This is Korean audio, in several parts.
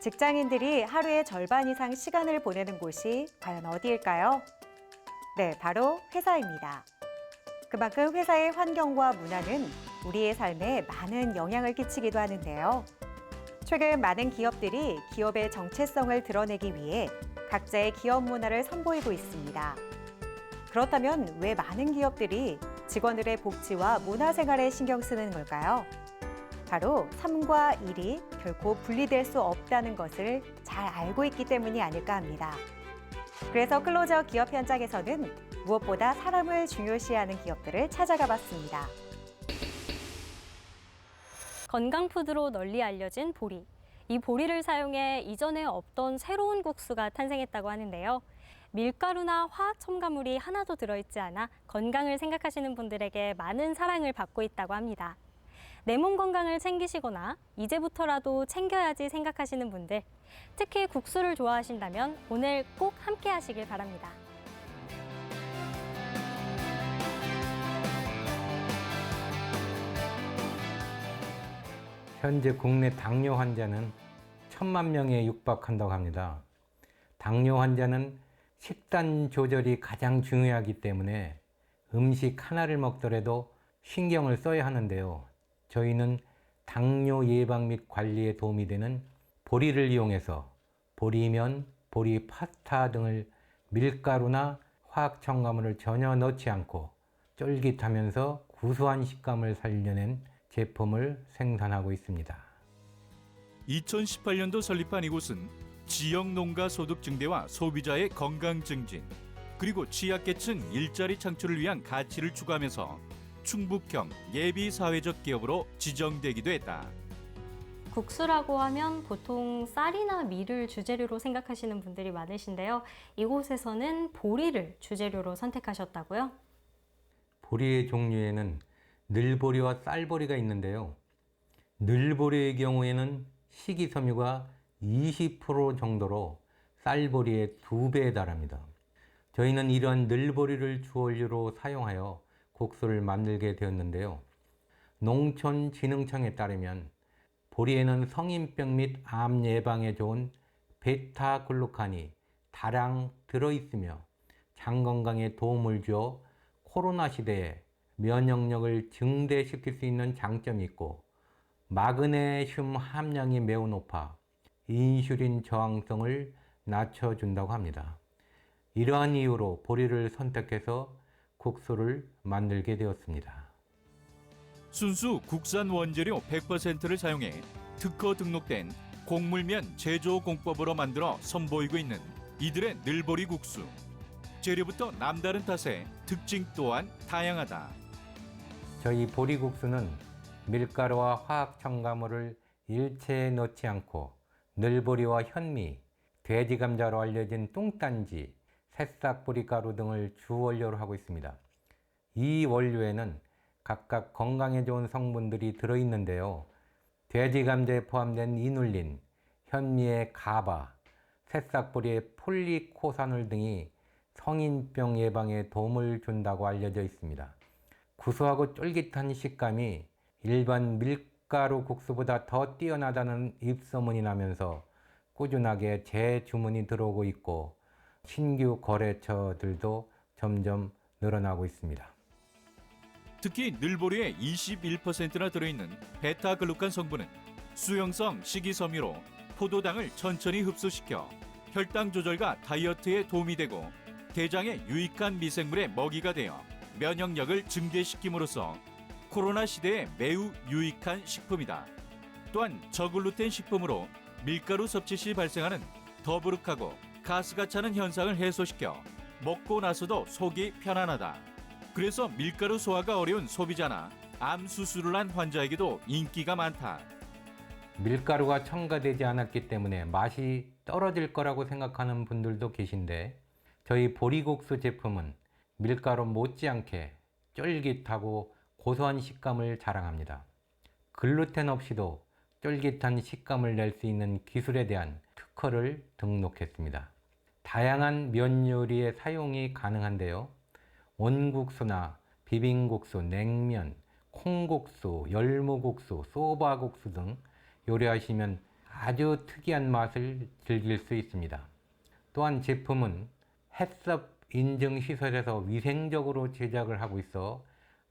직장인들이 하루의 절반 이상 시간을 보내는 곳이 과연 어디일까요? 네, 바로 회사입니다. 그만큼 회사의 환경과 문화는 우리의 삶에 많은 영향을 끼치기도 하는데요. 최근 많은 기업들이 기업의 정체성을 드러내기 위해 각자의 기업 문화를 선보이고 있습니다. 그렇다면 왜 많은 기업들이 직원들의 복지와 문화생활에 신경 쓰는 걸까요? 바로 삶과 일이 결코 분리될 수 없다는 것을 잘 알고 있기 때문이 아닐까 합니다. 그래서 클로저 기업 현장에서는 무엇보다 사람을 중요시하는 기업들을 찾아가 봤습니다. 건강푸드로 널리 알려진 보리. 이 보리를 사용해 이전에 없던 새로운 국수가 탄생했다고 하는데요. 밀가루나 화학 첨가물이 하나도 들어있지 않아 건강을 생각하시는 분들에게 많은 사랑을 받고 있다고 합니다. 내 몸 건강을 챙기시거나 이제부터라도 챙겨야지 생각하시는 분들, 특히 국수를 좋아하신다면 오늘 꼭 함께 하시길 바랍니다. 현재 국내 당뇨 환자는 1,000만 명에 육박한다고 합니다. 당뇨 환자는 식단 조절이 가장 중요하기 때문에 음식 하나를 먹더라도 신경을 써야 하는데요. 저희는 당뇨 예방 및 관리에 도움이 되는 보리를 이용해서 보리면, 보리 파스타 등을 밀가루나 화학 첨가물을 전혀 넣지 않고 쫄깃하면서 구수한 식감을 살려낸 제품을 생산하고 있습니다. 2018년도 설립한 이곳은 지역 농가 소득 증대와 소비자의 건강 증진, 그리고 취약계층 일자리 창출을 위한 가치를 추구하면서 충북형 예비 사회적 기업으로 지정되기도 했다. 국수라고 하면 보통 쌀이나 밀을 주재료로 생각하시는 분들이 많으신데요. 이곳에서는 보리를 주재료로 선택하셨다고요? 보리의 종류에는 늘보리와 쌀보리가 있는데요. 늘보리의 경우에는 식이섬유가 20% 정도로 쌀보리의 2배에 달합니다. 저희는 이러한 늘보리를 주원료로 사용하여 국수를 만들게 되었는데요. 농촌진흥청에 따르면 보리에는 성인병 및 암 예방에 좋은 베타글루칸이 다량 들어있으며 장 건강에 도움을 주어 코로나 시대에 면역력을 증대시킬 수 있는 장점이 있고 마그네슘 함량이 매우 높아 인슐린 저항성을 낮춰준다고 합니다. 이러한 이유로 보리를 선택해서 국수를 만들게 되었습니다. 순수 국산 원재료 100%를 사용해 특허 등록된 곡물면 제조 공법으로 만들어 선보이고 있는 이들의 늘보리 국수. 재료부터 남다른 탓에 특징 또한 다양하다. 저희 보리국수는 밀가루와 화학 첨가물을 일체에 넣지 않고 늘보리와 현미, 돼지 감자로 알려진 뚱딴지, 새싹보리가루 등을 주원료로 하고 있습니다. 이 원료에는 각각 건강에 좋은 성분들이 들어있는데요. 돼지 감자에 포함된 이눌린, 현미의 가바, 새싹보리의 폴리코사놀 등이 성인병 예방에 도움을 준다고 알려져 있습니다. 구수하고 쫄깃한 식감이 일반 밀가루 국수보다 더 뛰어나다는 입소문이 나면서 꾸준하게 재주문이 들어오고 있고 신규 거래처들도 점점 늘어나고 있습니다. 특히 늘보리의 21%나 들어있는 베타글루칸 성분은 수용성 식이섬유로 포도당을 천천히 흡수시켜 혈당 조절과 다이어트에 도움이 되고 대장에 유익한 미생물의 먹이가 되어 면역력을 증대시킴으로써 코로나 시대에 매우 유익한 식품이다. 또한 저글루텐 식품으로 밀가루 섭취 시 발생하는 더부룩하고 가스가 차는 현상을 해소시켜 먹고 나서도 속이 편안하다. 그래서 밀가루 소화가 어려운 소비자나 암 수술을 한 환자에게도 인기가 많다. 밀가루가 첨가되지 않았기 때문에 맛이 떨어질 거라고 생각하는 분들도 계신데 저희 보리국수 제품은 밀가루 못지않게 쫄깃하고 고소한 식감을 자랑합니다. 글루텐 없이도 쫄깃한 식감을 낼 수 있는 기술에 대한 특허를 등록했습니다. 다양한 면 요리에 사용이 가능한데요. 온국수나 비빔국수, 냉면, 콩국수, 열무국수, 소바국수 등 요리하시면 아주 특이한 맛을 즐길 수 있습니다. 또한 제품은 햇섭 인증 시설에서 위생적으로 제작을 하고 있어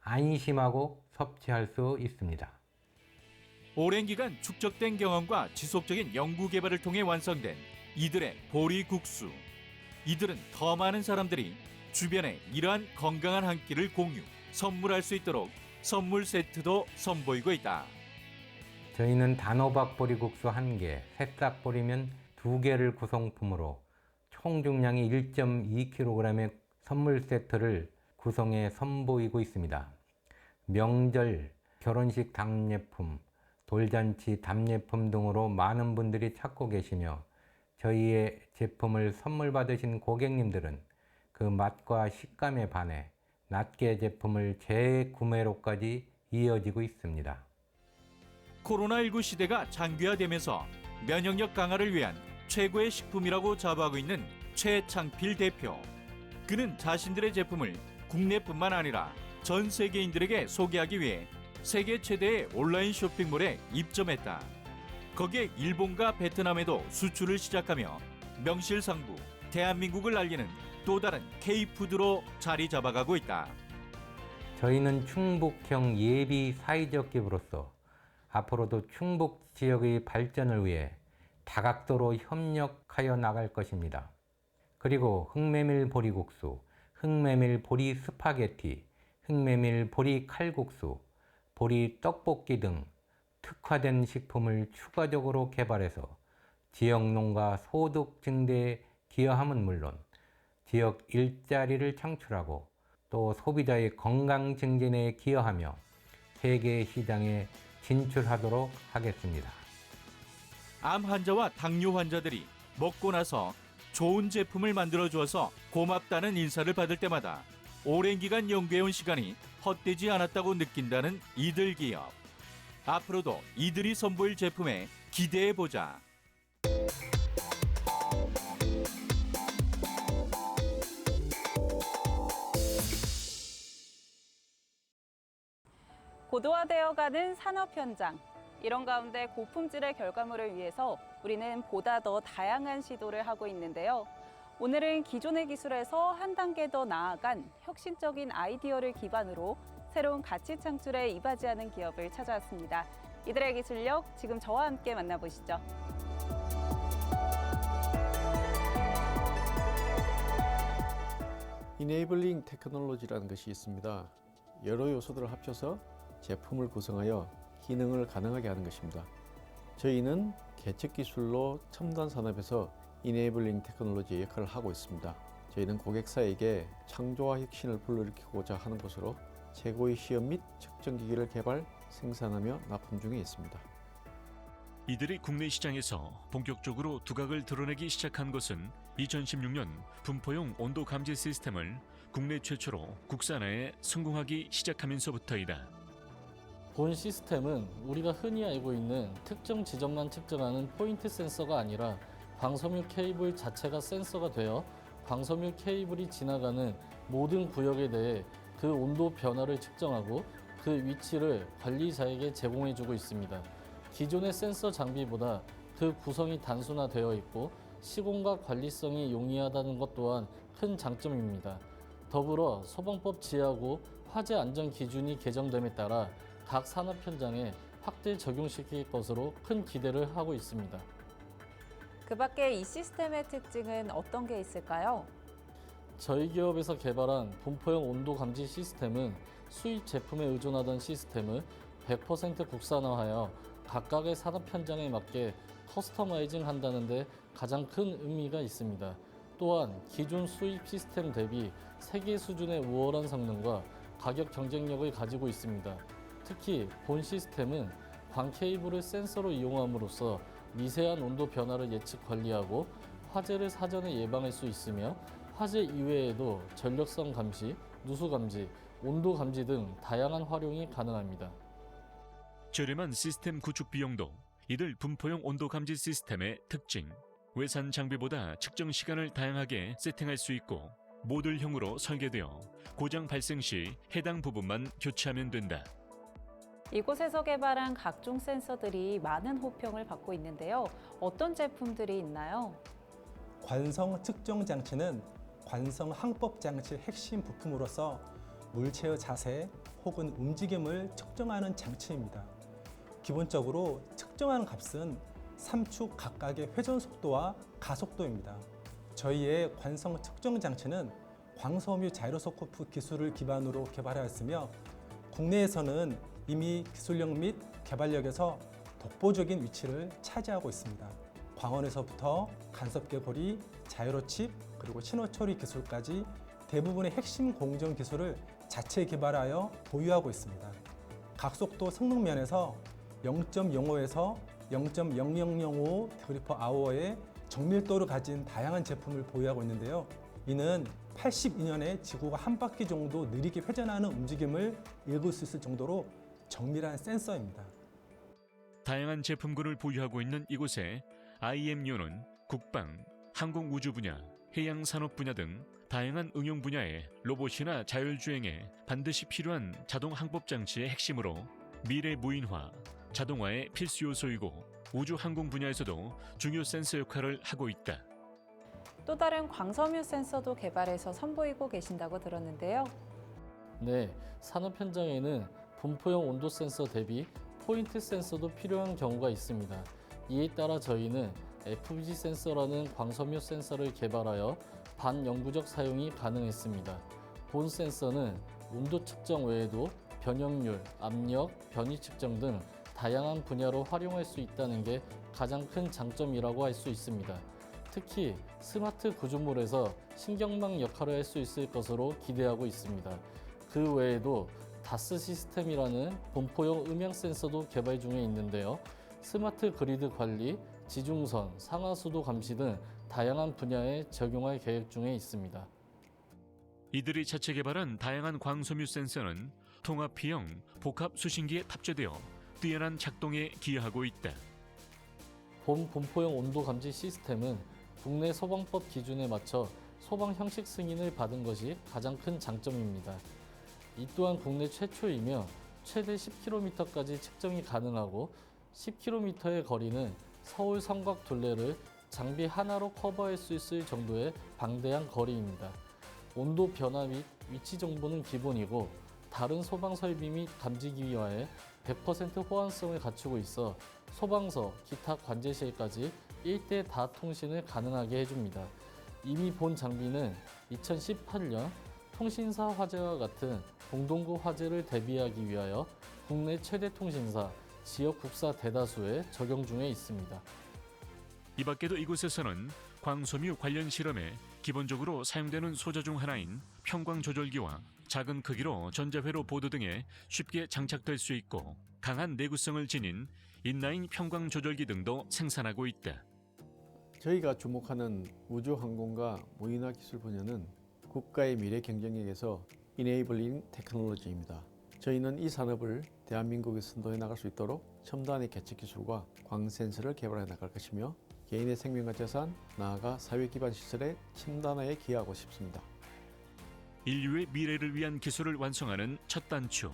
안심하고 섭취할 수 있습니다. 오랜 기간 축적된 경험과 지속적인 연구 개발을 통해 완성된 이들의 보리국수. 이들은 더 많은 사람들이 주변에 이러한 건강한 한 끼를 공유, 선물할 수 있도록 선물 세트도 선보이고 있다. 저희는 단호박 보리국수 1개, 새싹 보리면 2개를 구성품으로 총 중량이 1.2kg의 선물 세트를 구성해 선보이고 있습니다. 명절, 결혼식 답례품, 돌잔치 답례품 등으로 많은 분들이 찾고 계시며 저희의 제품을 선물 받으신 고객님들은 그 맛과 식감에 반해 낱개 제품을 재구매로까지 이어지고 있습니다. 코로나19 시대가 장기화되면서 면역력 강화를 위한 최고의 식품이라고 자부하고 있는 최창필 대표. 그는 자신들의 제품을 국내뿐만 아니라 전 세계인들에게 소개하기 위해 세계 최대의 온라인 쇼핑몰에 입점했다. 거기에 일본과 베트남에도 수출을 시작하며 명실상부 대한민국을 알리는 또 다른 K푸드로 자리 잡아가고 있다. 저희는 충북형 예비 사회적 기업으로서 앞으로도 충북 지역의 발전을 위해 다각도로 협력하여 나갈 것입니다. 그리고 흑메밀 보리국수, 흑메밀 보리 스파게티, 흑메밀 보리 칼국수, 보리 떡볶이 등 특화된 식품을 추가적으로 개발해서 지역 농가 소득 증대에 기여함은 물론 지역 일자리를 창출하고 또 소비자의 건강 증진에 기여하며 세계 시장에 진출하도록 하겠습니다. 암 환자와 당뇨 환자들이 먹고 나서 좋은 제품을 만들어 주어서 고맙다는 인사를 받을 때마다 오랜 기간 연구해온 시간이 헛되지 않았다고 느낀다는 이들 기업. 앞으로도 이들이 선보일 제품에 기대해보자. 고도화되어가는 산업 현장. 이런 가운데 고품질의 결과물을 위해서 우리는 보다 더 다양한 시도를 하고 있는데요. 오늘은 기존의 기술에서 한 단계 더 나아간 혁신적인 아이디어를 기반으로 새로운 가치 창출에 이바지하는 기업을 찾아왔습니다. 이들의 기술력 지금 저와 함께 만나보시죠. 이네이블링 테크놀로지라는 것이 있습니다. 여러 요소들을 합쳐서 제품을 구성하여 기능을 가능하게 하는 것입니다. 저희는 개척 기술로 첨단 산업에서 이네이블링 테크놀로지의 역할을 하고 있습니다. 저희는 고객사에게 창조와 혁신을 불러일으키고자 하는 것으로 최고의 시험 및 측정기기를 개발, 생산하며 납품 중에 있습니다. 이들이 국내 시장에서 본격적으로 두각을 드러내기 시작한 것은 2016년 분포용 온도 감지 시스템을 국내 최초로 국산화에 성공하기 시작하면서부터이다. 본 시스템은 우리가 흔히 알고 있는 특정 지점만 측정하는 포인트 센서가 아니라 방섬유 케이블 자체가 센서가 되어 방섬유 케이블이 지나가는 모든 구역에 대해 그 온도 변화를 측정하고 그 위치를 관리자에게 제공해주고 있습니다. 기존의 센서 장비보다 그 구성이 단순화되어 있고 시공과 관리성이 용이하다는 것 또한 큰 장점입니다. 더불어 소방법 지하고 화재 안전 기준이 개정됨에 따라 각 산업 현장에 확대 적용시킬 것으로 큰 기대를 하고 있습니다. 그 밖에 이 시스템의 특징은 어떤 게 있을까요? 저희 기업에서 개발한 분포형 온도 감지 시스템은 수입 제품에 의존하던 시스템을 100% 국산화하여 각각의 산업 현장에 맞게 커스터마이징 한다는 데 가장 큰 의미가 있습니다. 또한 기존 수입 시스템 대비 세계 수준의 우월한 성능과 가격 경쟁력을 가지고 있습니다. 특히 본 시스템은 광 케이블을 센서로 이용함으로써 미세한 온도 변화를 예측 관리하고 화재를 사전에 예방할 수 있으며 화재 이외에도 전력성 감시, 누수 감지, 온도 감지 등 다양한 활용이 가능합니다. 저렴한 시스템 구축 비용도 이들 분포용 온도 감지 시스템의 특징. 외산 장비보다 측정 시간을 다양하게 세팅할 수 있고 모듈형으로 설계되어 고장 발생 시 해당 부분만 교체하면 된다. 이곳에서 개발한 각종 센서들이 많은 호평을 받고 있는데요. 어떤 제품들이 있나요? 관성 측정 장치는 관성 항법 장치의 핵심 부품으로서 물체의 자세 혹은 움직임을 측정하는 장치입니다. 기본적으로 측정하는 값은 3축 각각의 회전 속도와 가속도입니다. 저희의 관성 측정 장치는 광섬유 자이로스코프 기술을 기반으로 개발하였으며 국내에서는 이미 기술력 및 개발력에서 독보적인 위치를 차지하고 있습니다. 광원에서부터 간섭개고리, 자이로칩, 그리고 신호처리 기술까지 대부분의 핵심 공정 기술을 자체 개발하여 보유하고 있습니다. 각속도 성능 면에서 0.05에서 0.0005 데그리퍼 아워의 정밀도를 가진 다양한 제품을 보유하고 있는데요. 이는 82년에 지구가 한 바퀴 정도 느리게 회전하는 움직임을 읽을 수 있을 정도로 정밀한 센서입니다. 다양한 제품군을 보유하고 있는 이곳에 IMU는 국방, 항공우주 분야, 해양산업 분야 등 다양한 응용 분야의 로봇이나 자율주행에 반드시 필요한 자동 항법 장치의 핵심으로 미래 무인화, 자동화의 필수 요소이고 우주 항공 분야에서도 중요 센서 역할을 하고 있다. 또 다른 광섬유 센서도 개발해서 선보이고 계신다고 들었는데요. 네, 산업 현장에는 분포형 온도 센서 대비 포인트 센서도 필요한 경우가 있습니다. 이에 따라 저희는 FBG 센서라는 광섬유 센서를 개발하여 반영구적 사용이 가능했습니다. 본 센서는 온도 측정 외에도 변형률, 압력, 변위 측정 등 다양한 분야로 활용할 수 있다는 게 가장 큰 장점이라고 할 수 있습니다. 특히 스마트 구조물에서 신경망 역할을 할 수 있을 것으로 기대하고 있습니다. 그 외에도 다스 시스템이라는 분포형 음향 센서도 개발 중에 있는데요. 스마트 그리드 관리, 지중선, 상하수도 감시 등 다양한 분야에 적용할 계획 중에 있습니다. 이들이 자체 개발한 다양한 광섬유 센서는 통합형 복합 수신기에 탑재되어 뛰어난 작동에 기여하고 있다. 본 분포형 온도 감지 시스템은 국내 소방법 기준에 맞춰 소방 형식 승인을 받은 것이 가장 큰 장점입니다. 이 또한 국내 최초이며 최대 10km까지 측정이 가능하고 10km의 거리는 서울 성곽 둘레를 장비 하나로 커버할 수 있을 정도의 방대한 거리입니다. 온도 변화 및 위치 정보는 기본이고 다른 소방 설비 및 감지 기기와의 100% 호환성을 갖추고 있어 소방서, 기타 관제실까지 일대 다 통신을 가능하게 해줍니다. 이미 본 장비는 2018년 통신사 화재와 같은 공동구 화재를 대비하기 위하여 국내 최대 통신사, 지역 국사 대다수에 적용 중에 있습니다. 이 밖에도 이곳에서는 광섬유 관련 실험에 기본적으로 사용되는 소자 중 하나인 평광 조절기와 작은 크기로 전자회로 보드 등에 쉽게 장착될 수 있고 강한 내구성을 지닌 인라인 평광 조절기 등도 생산하고 있다. 저희가 주목하는 우주항공과 무인화 기술 분야는 국가의 미래 경쟁력에서 이네이블링 테크놀로지입니다. 저희는 이 산업을 대한민국에 선도해 나갈 수 있도록 첨단의 계측 기술과 광센서를 개발해 나갈 것이며 개인의 생명과 재산, 나아가 사회 기반 시설의 첨단화에 기여하고 싶습니다. 인류의 미래를 위한 기술을 완성하는 첫 단추.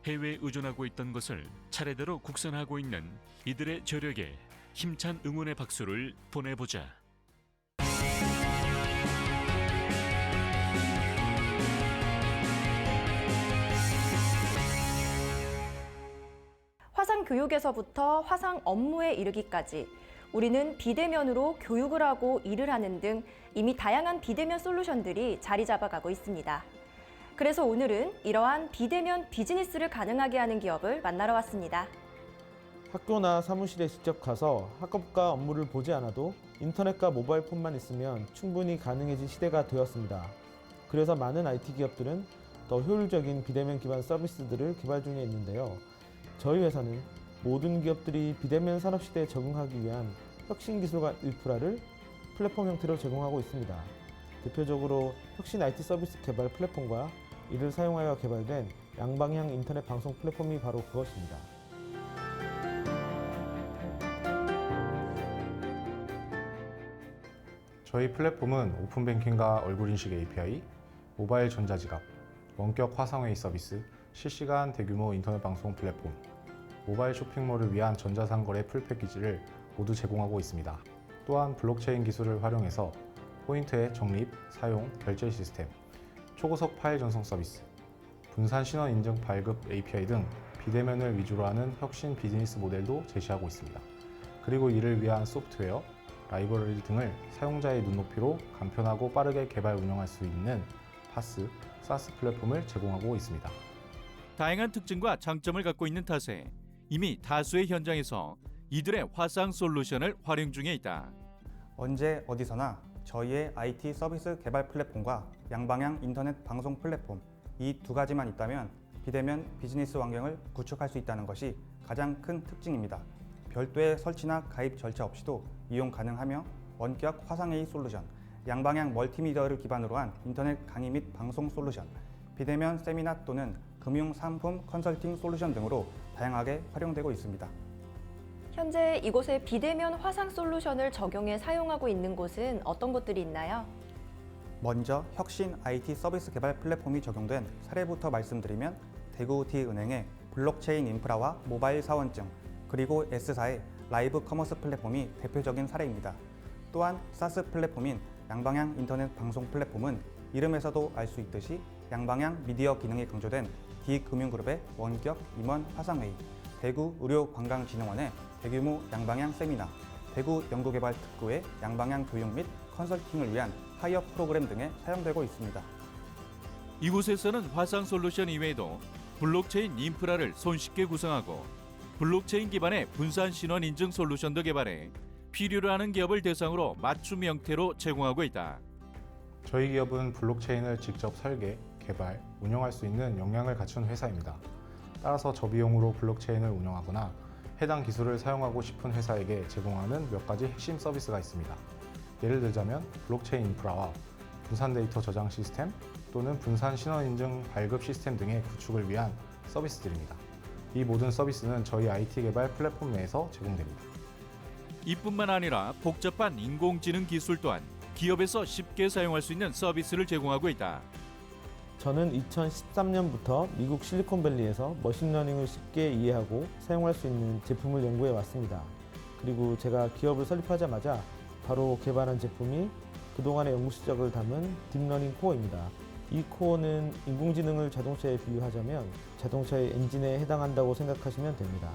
해외에 의존하고 있던 것을 차례대로 국산하고 있는 이들의 저력에 힘찬 응원의 박수를 보내보자. 화상 교육에서부터 화상 업무에 이르기까지 우리는 비대면으로 교육을 하고 일을 하는 등 이미 다양한 비대면 솔루션들이 자리 잡아가고 있습니다. 그래서 오늘은 이러한 비대면 비즈니스를 가능하게 하는 기업을 만나러 왔습니다. 학교나 사무실에 직접 가서 학업과 업무를 보지 않아도 인터넷과 모바일 폰만 있으면 충분히 가능해진 시대가 되었습니다. 그래서 많은 IT 기업들은 더 효율적인 비대면 기반 서비스들을 개발 중에 있는데요. 저희 회사는 모든 기업들이 비대면 산업 시대에 적응하기 위한 혁신 기술과 인프라를 플랫폼 형태로 제공하고 있습니다. 대표적으로 혁신 IT 서비스 개발 플랫폼과 이를 사용하여 개발된 양방향 인터넷 방송 플랫폼이 바로 그것입니다. 저희 플랫폼은 오픈뱅킹과 얼굴인식 API, 모바일 전자지갑, 원격 화상회의 서비스, 실시간 대규모 인터넷 방송 플랫폼, 모바일 쇼핑몰을 위한 전자상거래 풀패키지를 모두 제공하고 있습니다. 또한 블록체인 기술을 활용해서 포인트의 적립, 사용, 결제 시스템, 초고속 파일 전송 서비스, 분산 신원 인증 발급 API 등 비대면을 위주로 하는 혁신 비즈니스 모델도 제시하고 있습니다. 그리고 이를 위한 소프트웨어, 라이브러리 등을 사용자의 눈높이로 간편하고 빠르게 개발 운영할 수 있는 파스, 사스 플랫폼을 제공하고 있습니다. 다양한 특징과 장점을 갖고 있는 탓에 이미 다수의 현장에서 이들의 화상 솔루션을 활용 중에 있다. 언제 어디서나 저희의 IT 서비스 개발 플랫폼과 양방향 인터넷 방송 플랫폼 이 두 가지만 있다면 비대면 비즈니스 환경을 구축할 수 있다는 것이 가장 큰 특징입니다. 별도의 설치나 가입 절차 없이도 이용 가능하며 원격 화상회의 솔루션, 양방향 멀티미디어를 기반으로 한 인터넷 강의 및 방송 솔루션, 비대면 세미나 또는 금융 상품 컨설팅 솔루션 등으로 다양하게 활용되고 있습니다. 현재 이곳에 비대면 화상 솔루션을 적용해 사용하고 있는 곳은 어떤 곳들이 있나요? 먼저 혁신 IT 서비스 개발 플랫폼이 적용된 사례부터 말씀드리면 대구D은행의 블록체인 인프라와 모바일 사원증, 그리고 S사의 라이브 커머스 플랫폼이 대표적인 사례입니다. 또한 사스 플랫폼인 양방향 인터넷 방송 플랫폼은 이름에서도 알 수 있듯이 양방향 미디어 기능이 강조된 D금융그룹의 원격 임원 화상회의, 대구의료관광진흥원의 대규모 양방향 세미나, 대구연구개발특구의 양방향 교육 및 컨설팅을 위한 타이어 프로그램 등에 사용되고 있습니다. 이곳에서는 화상 솔루션 이외에도 블록체인 인프라를 손쉽게 구성하고 블록체인 기반의 분산 신원 인증 솔루션도 개발해 필요로 하는 기업을 대상으로 맞춤 형태로 제공하고 있다. 저희 기업은 블록체인을 직접 설계, 개발, 운영할 수 있는 역량을 갖춘 회사입니다. 따라서 저비용으로 블록체인을 운영하거나 해당 기술을 사용하고 싶은 회사에게 제공하는 몇 가지 핵심 서비스가 있습니다. 예를 들자면 블록체인 인프라와 분산 데이터 저장 시스템 또는 분산 신원 인증 발급 시스템 등의 구축을 위한 서비스들입니다. 이 모든 서비스는 저희 IT 개발 플랫폼 내에서 제공됩니다. 이뿐만 아니라 복잡한 인공지능 기술 또한 기업에서 쉽게 사용할 수 있는 서비스를 제공하고 있다. 저는 2013년부터 미국 실리콘밸리에서 머신러닝을 쉽게 이해하고 사용할 수 있는 제품을 연구해 왔습니다. 그리고 제가 기업을 설립하자마자 바로 개발한 제품이 그동안의 연구 실적을 담은 딥러닝 코어입니다. 이 코어는 인공지능을 자동차에 비유하자면 자동차의 엔진에 해당한다고 생각하시면 됩니다.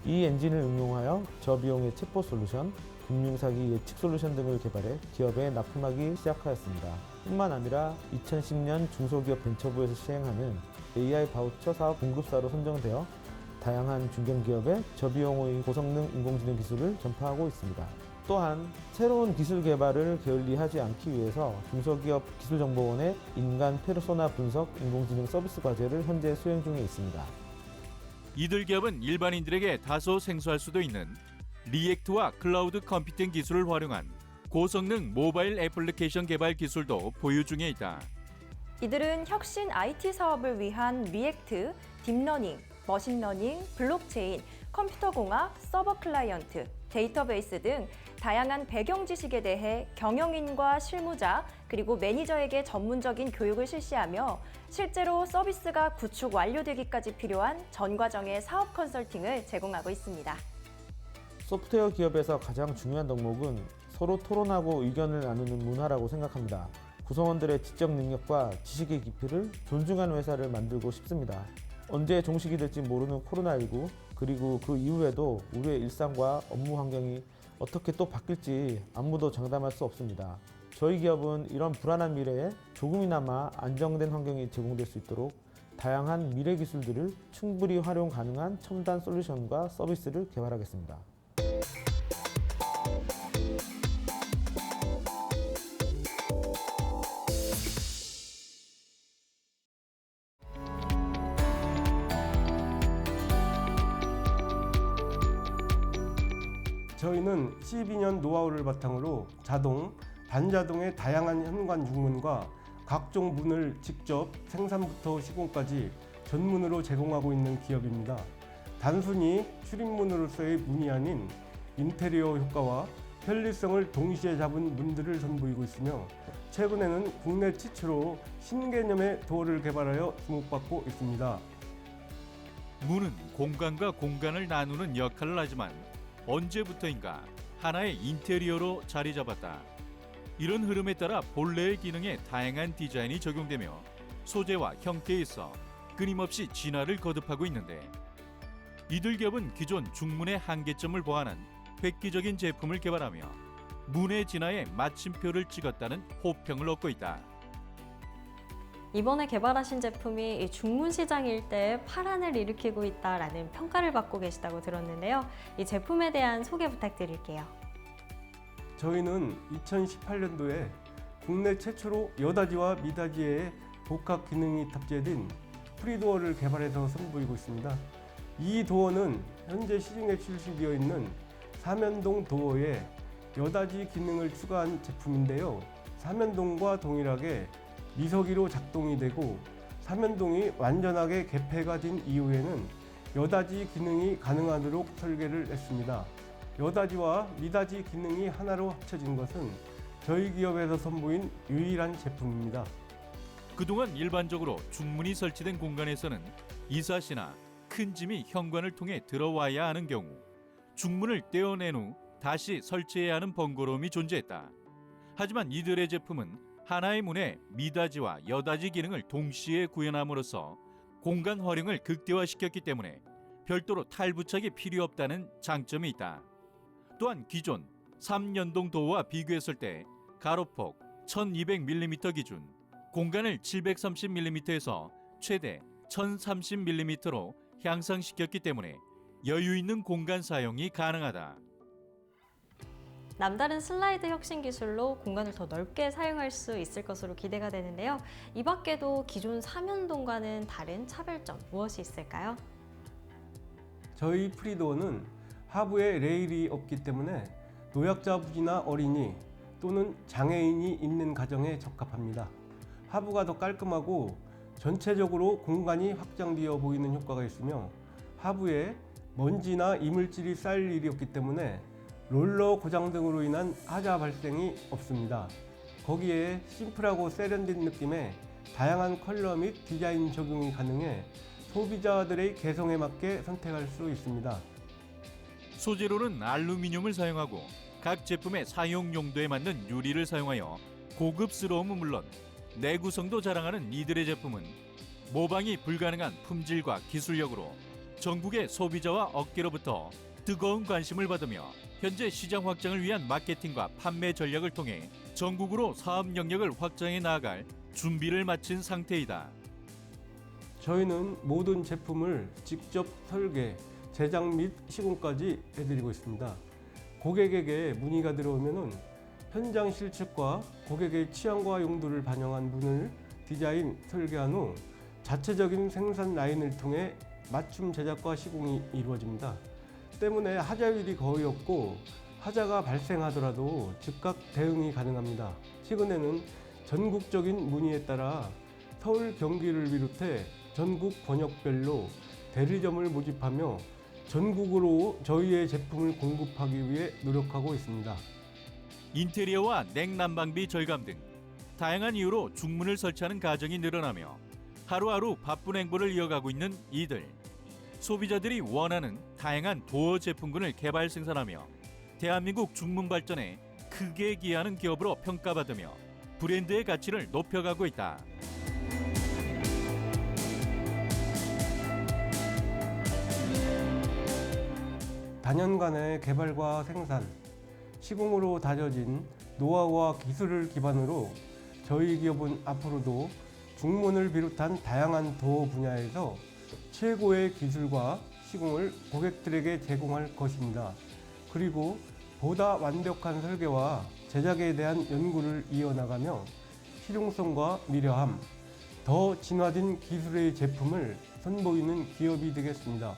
이 엔진을 응용하여 저비용의 챗봇 솔루션, 금융사기 예측 솔루션 등을 개발해 기업에 납품하기 시작하였습니다. 뿐만 아니라 2010년 중소기업 벤처부에서 시행하는 AI 바우처 사업 공급사로 선정되어 다양한 중견기업에 저비용의 고성능 인공지능 기술을 전파하고 있습니다. 또한 새로운 기술 개발을 게을리하지 않기 위해서 중소기업 기술정보원의 인간 페르소나 분석 인공지능 서비스 과제를 현재 수행 중에 있습니다. 이들 기업은 일반인들에게 다소 생소할 수도 있는 리액트와 클라우드 컴퓨팅 기술을 활용한 고성능 모바일 애플리케이션 개발 기술도 보유 중에 있다. 이들은 혁신 IT 사업을 위한 리액트, 딥러닝, 머신러닝, 블록체인, 컴퓨터공학, 서버 클라이언트, 데이터베이스 등 다양한 배경 지식에 대해 경영인과 실무자 그리고 매니저에게 전문적인 교육을 실시하며 실제로 서비스가 구축 완료되기까지 필요한 전 과정의 사업 컨설팅을 제공하고 있습니다. 소프트웨어 기업에서 가장 중요한 덕목은 서로 토론하고 의견을 나누는 문화라고 생각합니다. 구성원들의 지적 능력과 지식의 깊이를 존중하는 회사를 만들고 싶습니다. 언제 종식이 될지 모르는 코로나19 그리고 그 이후에도 우리의 일상과 업무 환경이 어떻게 또 바뀔지 아무도 장담할 수 없습니다. 저희 기업은 이런 불안한 미래에 조금이나마 안정된 환경이 제공될 수 있도록 다양한 미래 기술들을 충분히 활용 가능한 첨단 솔루션과 서비스를 개발하겠습니다. 저희는 12년 노하우를 바탕으로 자동, 반자동의 다양한 현관 중문과 각종 문을 직접 생산부터 시공까지 전문으로 제공하고 있는 기업입니다. 단순히 출입문으로서의 문이 아닌 인테리어 효과와 편리성을 동시에 잡은 문들을 선보이고 있으며 최근에는 국내 최초로 신개념의 도어를 개발하여 주목받고 있습니다. 문은 공간과 공간을 나누는 역할을 하지만 언제부터인가 하나의 인테리어로 자리 잡았다. 이런 흐름에 따라 본래의 기능에 다양한 디자인이 적용되며 소재와 형태에 있어 끊임없이 진화를 거듭하고 있는데, 이들 기업은 기존 중문의 한계점을 보완한 획기적인 제품을 개발하며 문의 진화에 마침표를 찍었다는 호평을 얻고 있다. 이번에 개발하신 제품이 이 중문 시장 일대에 파란을 일으키고 있다라는 평가를 받고 계시다고 들었는데요. 이 제품에 대한 소개 부탁드릴게요. 저희는 2018년도에 국내 최초로 여다지와 미다지의 복합 기능이 탑재된 프리도어를 개발해서 선보이고 있습니다. 이 도어는 현재 시중에 출시되어 있는 사면동 도어에 여다지 기능을 추가한 제품인데요. 사면동과 동일하게 미서기로 작동이 되고 사면동이 완전하게 개폐가 된 이후에는 여다지 기능이 가능하도록 설계를 했습니다. 여다지와 미다지 기능이 하나로 합쳐진 것은 저희 기업에서 선보인 유일한 제품입니다. 그동안 일반적으로 중문이 설치된 공간에서는 이삿시나 큰 짐이 현관을 통해 들어와야 하는 경우 중문을 떼어낸 후 다시 설치해야 하는 번거로움이 존재했다. 하지만 이들의 제품은 하나의 문에 미다지와 여다지 기능을 동시에 구현함으로써 공간 활용을 극대화시켰기 때문에 별도로 탈부착이 필요 없다는 장점이 있다. 또한 기존 3연동 도어와 비교했을 때 가로폭 1200mm 기준 공간을 730mm에서 최대 1030mm로 향상시켰기 때문에 여유 있는 공간 사용이 가능하다. 남다른 슬라이드 혁신 기술로 공간을 더 넓게 사용할 수 있을 것으로 기대가 되는데요. 이 밖에도 기존 사면동과는 다른 차별점 무엇이 있을까요? 저희 프리도어는 하부에 레일이 없기 때문에 노약자분이나 어린이 또는 장애인이 있는 가정에 적합합니다. 하부가 더 깔끔하고 전체적으로 공간이 확장되어 보이는 효과가 있으며 하부에 먼지나 이물질이 쌓일 일이 없기 때문에 롤러 고장 등으로 인한 하자 발생이 없습니다. 거기에 심플하고 세련된 느낌의 다양한 컬러 및 디자인 적용이 가능해 소비자들의 개성에 맞게 선택할 수 있습니다. 소재로는 알루미늄을 사용하고 각 제품의 사용 용도에 맞는 유리를 사용하여 고급스러움은 물론 내구성도 자랑하는 이들의 제품은 모방이 불가능한 품질과 기술력으로 전국의 소비자와 업계로부터 뜨거운 관심을 받으며 현재 시장 확장을 위한 마케팅과 판매 전략을 통해 전국으로 사업 영역을 확장해 나아갈 준비를 마친 상태이다. 저희는 모든 제품을 직접 설계, 제작 및 시공까지 해드리고 있습니다. 고객에게 문의가 들어오면은 현장 실측과 고객의 취향과 용도를 반영한 문을 디자인, 설계한 후 자체적인 생산 라인을 통해 맞춤 제작과 시공이 이루어집니다. 때문에 하자율이 거의 없고 하자가 발생하더라도 즉각 대응이 가능합니다. 최근에는 전국적인 문의에 따라 서울, 경기를 비롯해 전국 번역별로 대리점을 모집하며 전국으로 저희의 제품을 공급하기 위해 노력하고 있습니다. 인테리어와 냉난방비 절감 등 다양한 이유로 중문을 설치하는 가정이 늘어나며 하루하루 바쁜 행보를 이어가고 있는 이들. 소비자들이 원하는 다양한 도어 제품군을 개발 생산하며 대한민국 중문 발전에 크게 기여하는 기업으로 평가받으며 브랜드의 가치를 높여가고 있다. 다년간의 개발과 생산, 시공으로 다져진 노하우와 기술을 기반으로 저희 기업은 앞으로도 중문을 비롯한 다양한 도어 분야에서 최고의 기술과 시공을 고객들에게 제공할 것입니다. 그리고 보다 완벽한 설계와 제작에 대한 연구를 이어나가며 실용성과 미려함, 더 진화된 기술의 제품을 선보이는 기업이 되겠습니다.